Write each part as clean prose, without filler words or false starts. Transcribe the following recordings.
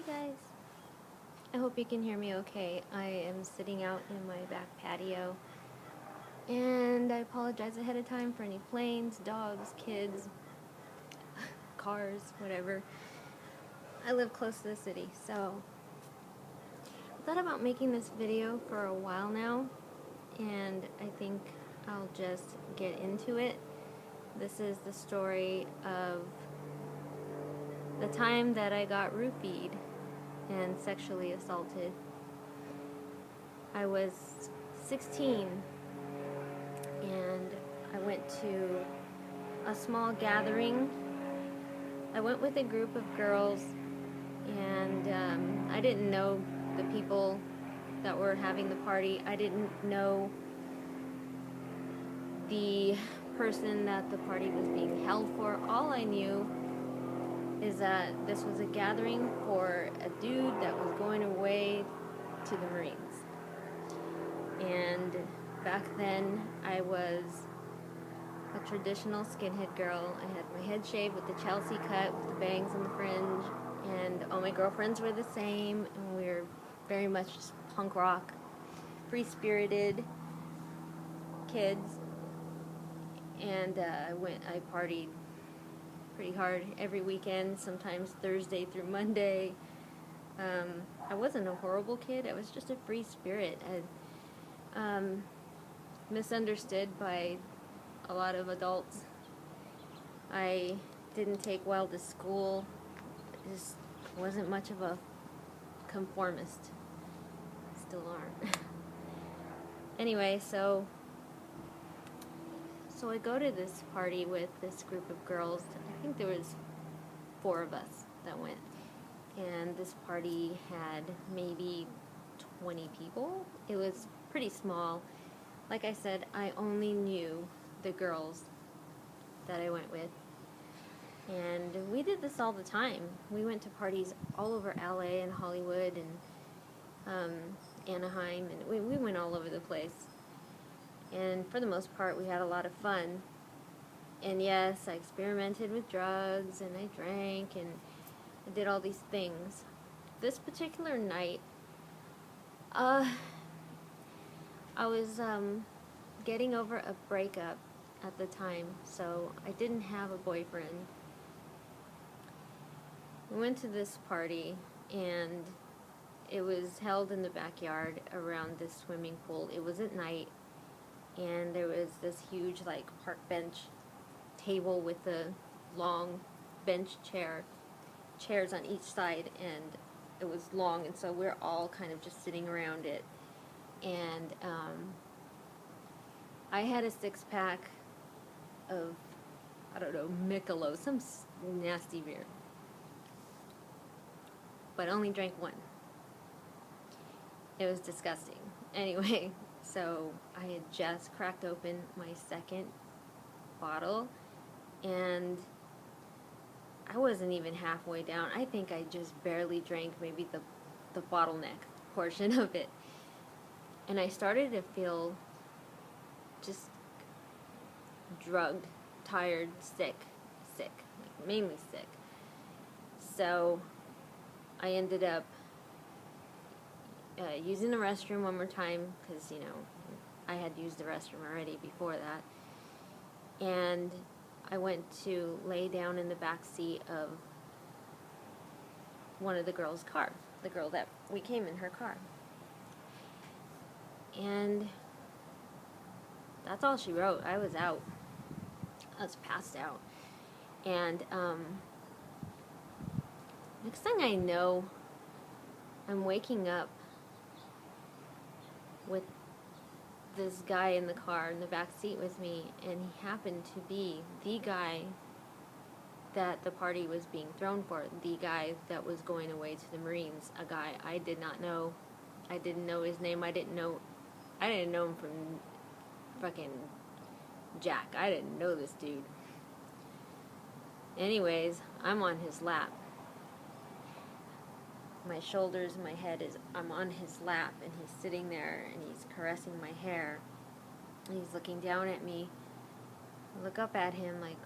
guys. I hope you can hear me okay. I am sitting out in my back patio, and I apologize ahead of time for any planes, dogs, kids, cars, whatever. I live close to the city, so I thought about making this video for a while now, and I think I'll just get into it. This is the story of the time that I got roofied and sexually assaulted. I was 16 and I went to a small gathering. I went with a group of girls, and I didn't know the people that were having the party. I didn't know the person that the party was being held for. All I knew is that this was a gathering for a dude that was going away to the Marines. And back then, I was a traditional skinhead girl. I had my head shaved with the Chelsea cut, with the bangs and the fringe, and all my girlfriends were the same, and we were very much punk rock, free-spirited kids. And I partied pretty hard every weekend, sometimes Thursday through Monday. I wasn't a horrible kid. I was just a free spirit. Misunderstood by a lot of adults. I didn't take well to school. Just wasn't much of a conformist. Still aren't. Anyway, so I go to this party with this group of girls. I think there was 4 of us that went. And this party had maybe 20 people. It was pretty small. Like I said, I only knew the girls that I went with. And we did this all the time. We went to parties all over LA and Hollywood and Anaheim, and we went all over the place. And for the most part, we had a lot of fun. And yes, I experimented with drugs, and I drank, and I did all these things. This particular night, I was getting over a breakup at the time, so I didn't have a boyfriend. We went to this party, and it was held in the backyard around this swimming pool. It was at night, and there was this huge, like, park bench table with a long bench chairs on each side, and it was long, and so we're all kind of just sitting around it. And I had a 6-pack of, I don't know, Michelob, some nasty beer, but I only drank 1. It was disgusting. Anyway, so I had just cracked open my 2nd bottle, and I wasn't even halfway down. I think I just barely drank maybe the bottleneck portion of it. And I started to feel just drugged, tired, sick, like mainly sick. So I ended up using the restroom one more time, because, you know, I had used the restroom already before that. And I went to lay down in the back seat of one of the girls' car, the girl that we came in her car. And that's all she wrote. I was out. I was passed out. And next thing I know, I'm waking up with this guy in the car in the back seat with me, and he happened to be the guy that the party was being thrown for, the guy that was going away to the Marines, a guy I did not know. I didn't know his name. I didn't know him from fucking Jack. I didn't know this dude. Anyways, I'm on his lap. My shoulders, my head I'm on his lap, and he's sitting there, and he's caressing my hair, and he's looking down at me. I look up at him like,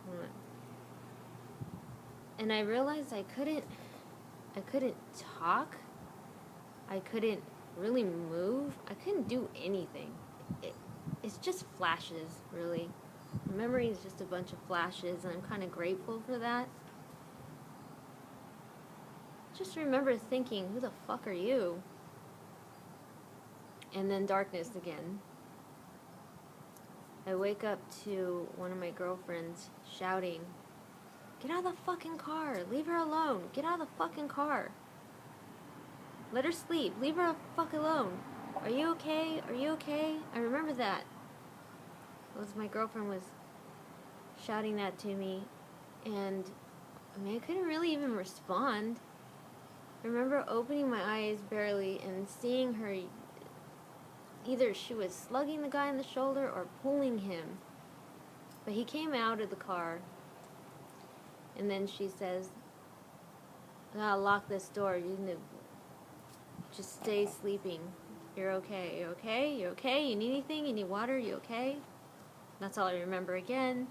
what? And I realized I couldn't I couldn't talk. I couldn't really move. I couldn't do anything. It's just flashes, really. Memory is just a bunch of flashes, and I'm kind of grateful for that. Just remember thinking, who the fuck are you? And then darkness again. I wake up to one of my girlfriends shouting, "Get out of the fucking car! Leave her alone! Get out of the fucking car! Let her sleep! Leave her the fuck alone! Are you okay? Are you okay?" I remember that. It was my girlfriend was shouting that to me, and I mean, I couldn't really even respond. I remember opening my eyes barely and seeing her. Either she was slugging the guy in the shoulder or pulling him. But he came out of the car, and then she says, "I gotta lock this door. You need to just stay sleeping. You're okay. You're okay? You're okay? You need anything? You need water? You okay?" That's all I remember again.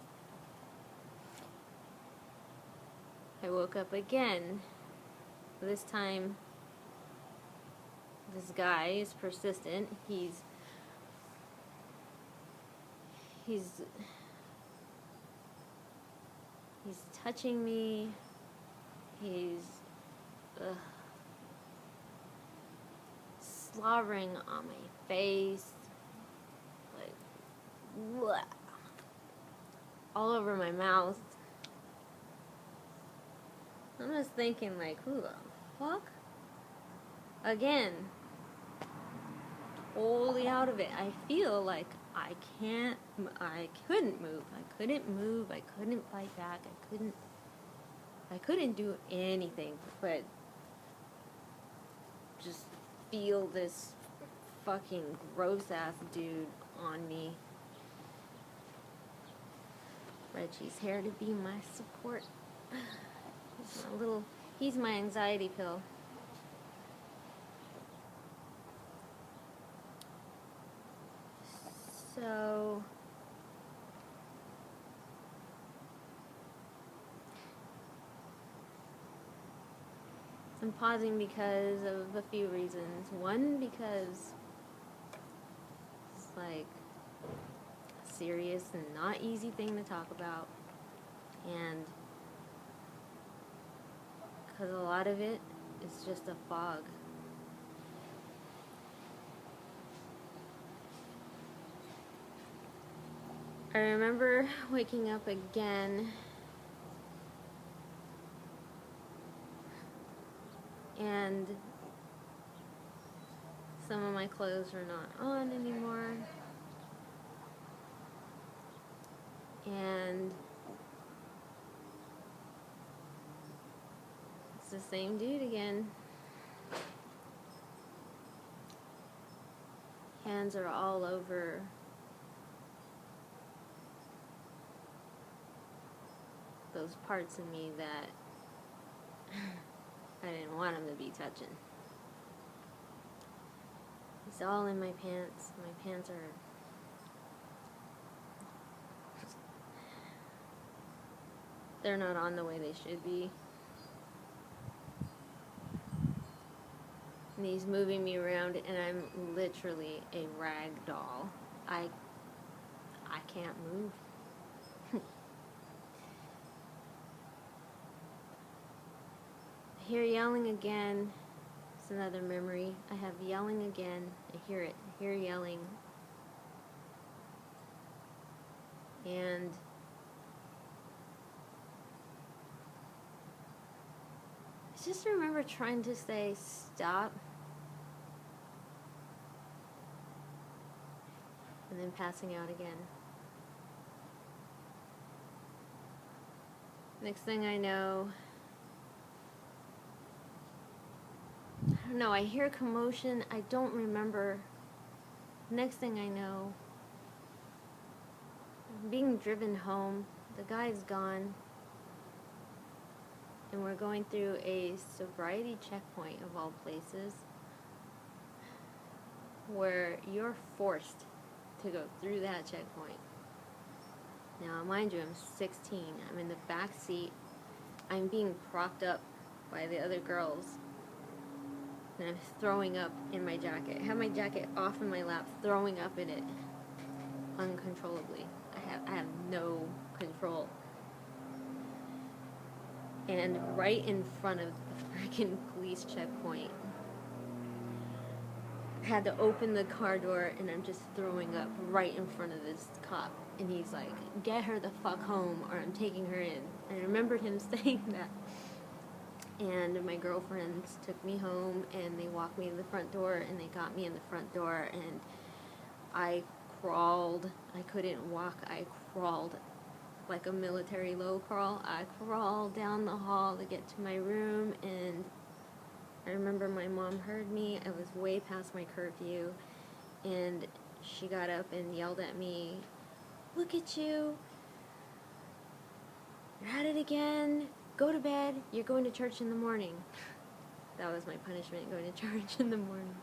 I woke up again. This time, this guy is persistent. He's touching me. He's slobbering on my face, like bleh, all over my mouth. I'm just thinking, like, who the fuck? Again, totally out of it. I feel like I couldn't move. I couldn't fight back. I couldn't do anything but just feel this fucking gross ass dude on me. Reggie's here to be my support. He's my anxiety pill. So I'm pausing because of a few reasons. One, because it's like a serious and not easy thing to talk about. And because a lot of it is just a fog. I remember waking up again and some of my clothes were not on anymore. And it's the same dude again. Hands are all over those parts of me that I didn't want him to be touching. It's all in my pants. My pants are... they're not on the way they should be. And he's moving me around, and I'm literally a rag doll. I can't move. I hear yelling again. It's another memory. I have yelling again. I hear it. I hear yelling. And I just remember trying to say stop. And then passing out again. Next thing I know, I don't know, I hear commotion. I don't remember. Next thing I know, I'm being driven home. The guy's gone. And we're going through a sobriety checkpoint of all places, where you're forced to go through that checkpoint. Now, mind you, I'm 16. I'm in the back seat. I'm being propped up by the other girls. And I'm throwing up in my jacket. I have my jacket off in my lap, throwing up in it uncontrollably. I have no control. And right in front of the freaking police checkpoint, I had to open the car door, and I'm just throwing up right in front of this cop. And he's like, "Get her the fuck home, or I'm taking her in." I remembered him saying that. And my girlfriends took me home, and they walked me to the front door, and they got me in the front door, and I crawled. I couldn't walk. I crawled like a military low crawl. I crawled down the hall to get to my room, and I remember my mom heard me. I was way past my curfew, and she got up and yelled at me, "Look at you. You're at it again. Go to bed. You're going to church in the morning." That was my punishment, going to church in the morning.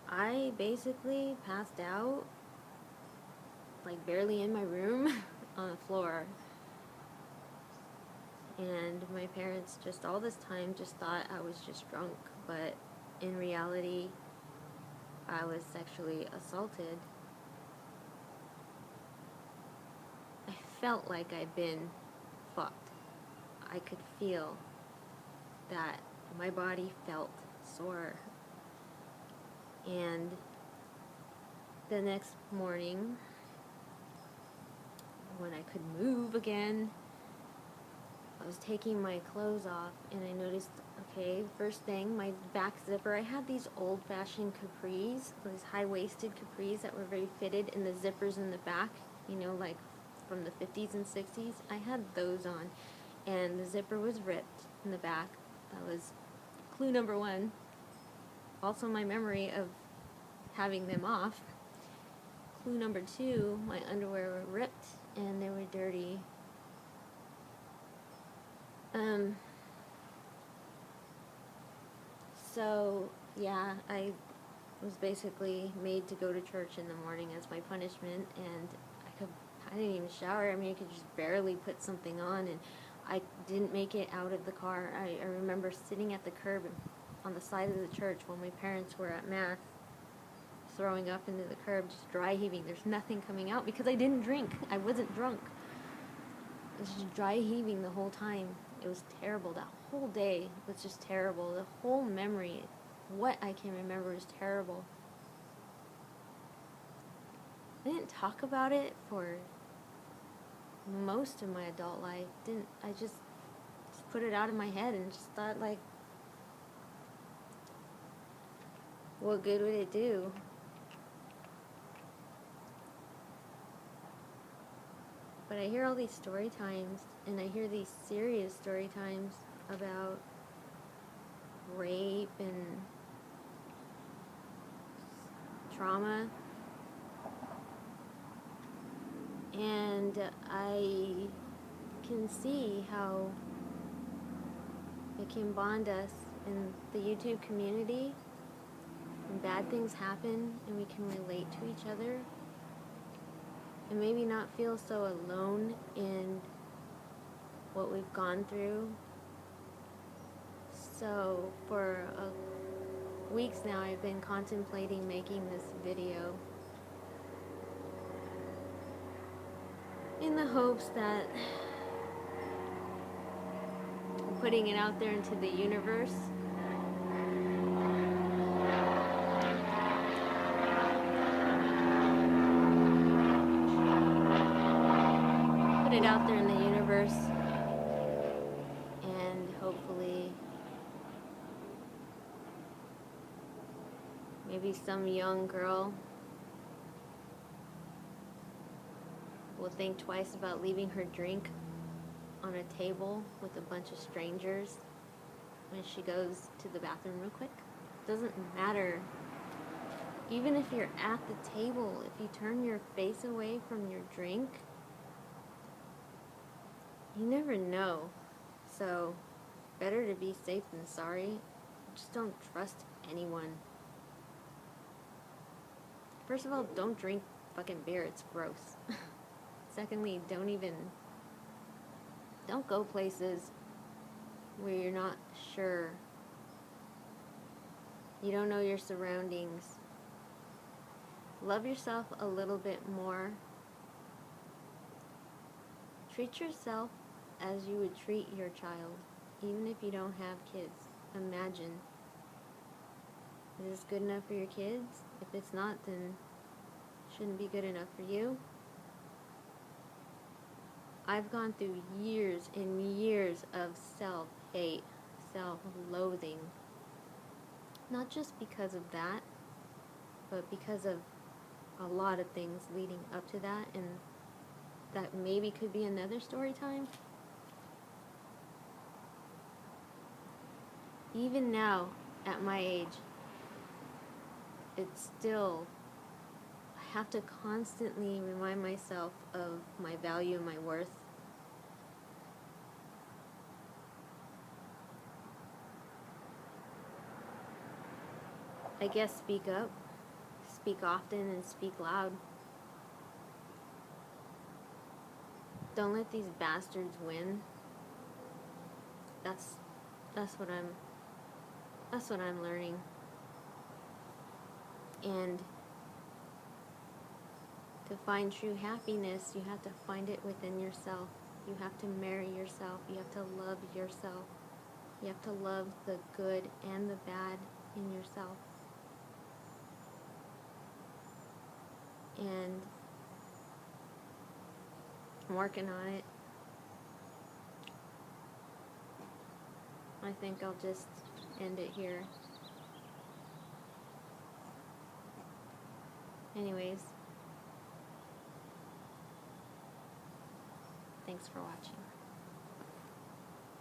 I basically passed out, like barely in my room, on the floor. And my parents just all this time just thought I was just drunk, but in reality, I was sexually assaulted. I felt like I'd been fucked. I could feel that my body felt sore. And the next morning, when I could move again, I was taking my clothes off, and I noticed, okay, first thing, my back zipper, I had these old-fashioned capris, these high-waisted capris that were very fitted, and the zippers in the back, you know, like from the 50s and 60s, I had those on, and the zipper was ripped in the back. That was clue number one. Also my memory of having them off. Clue number two, my underwear were ripped, and they were dirty. So, yeah, I was basically made to go to church in the morning as my punishment, and I didn't even shower. I mean, I could just barely put something on, and I didn't make it out of the car. I remember sitting at the curb on the side of the church while my parents were at Mass, throwing up into the curb, just dry heaving. There's nothing coming out because I didn't drink. I wasn't drunk. I was just dry heaving the whole time. It was terrible. That whole day was just terrible. The whole memory, what I can remember, is terrible. I didn't talk about it for most of my adult life. I just put it out of my head and just thought, like, what good would it do? But I hear all these story times, and I hear these serious story times about rape and trauma, and I can see how it can bond us in the YouTube community. When bad things happen and we can relate to each other, and maybe not feel so alone in what we've gone through. So for weeks now, I've been contemplating making this video in the hopes that putting it out there into the universe out there in the universe, and hopefully maybe some young girl will think twice about leaving her drink on a table with a bunch of strangers when she goes to the bathroom real quick. Doesn't matter. Even if you're at the table, if you turn your face away from your drink, you never know. So, better to be safe than sorry. Just don't trust anyone. First of all, don't drink fucking beer. It's gross. Secondly, don't go places where you're not sure. You don't know your surroundings. Love yourself a little bit more. Treat yourself as you would treat your child, even if you don't have kids. Imagine. Is this good enough for your kids? If it's not, then it shouldn't be good enough for you. I've gone through years and years of self-hate, self-loathing. Not just because of that, but because of a lot of things leading up to that, and that maybe could be another story time. Even now, at my age, it's still, I have to constantly remind myself of my value and my worth. I guess speak up, speak often, and speak loud. Don't let these bastards win. That's what I'm learning. And to find true happiness, you have to find it within yourself. You have to marry yourself. You have to love yourself. You have to love the good and the bad in yourself. And I'm working on it. I think I'll just end it here. Anyways, thanks for watching.